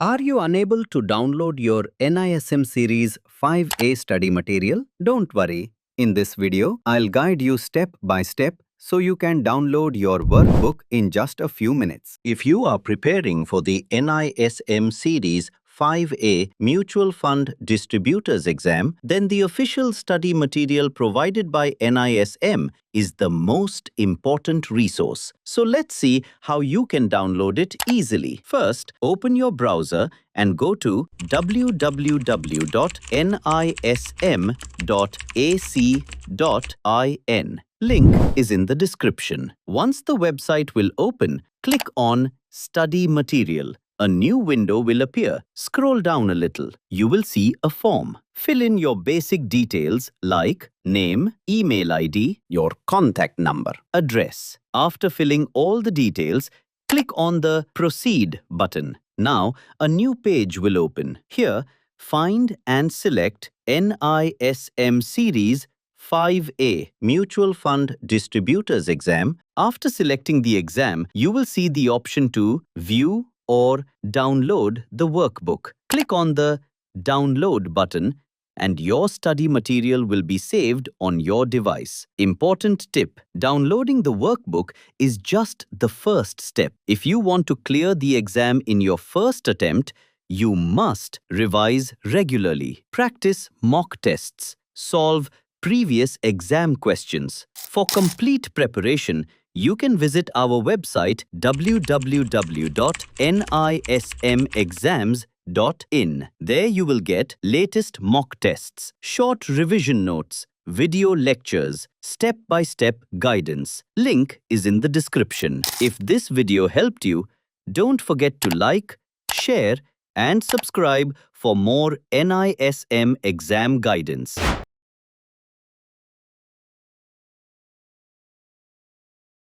Are you unable to download your NISM Series 5A study material? Don't worry. In this video, I'll guide you step by step so you can download your workbook in just a few minutes. If you are preparing for the NISM Series 5A Mutual Fund Distributors exam, then the official study material provided by NISM is the most important resource. So let's see how you can download it easily. First, open your browser and go to www.nism.ac.in. Link is in the description. Once the website will open, click on Study Material. A new window will appear. Scroll down a little. You will see a form. Fill in your basic details like name, email ID, your contact number, address. After filling all the details, click on the Proceed button. Now, a new page will open. Here, find and select NISM Series 5A Mutual Fund Distributors exam. After selecting the exam, you will see the option to view or download the workbook. Click on the Download button and your study material will be saved on your device. Important tip: downloading the workbook is just the first step. If you want to clear the exam in your first attempt, you must revise regularly. Practice mock tests. Solve previous exam questions. For complete preparation, you can visit our website www.nismexams.in. There you will get latest mock tests, short revision notes, video lectures, step-by-step guidance. Link is in the description. If this video helped you, don't forget to like, share, and subscribe for more NISM exam guidance.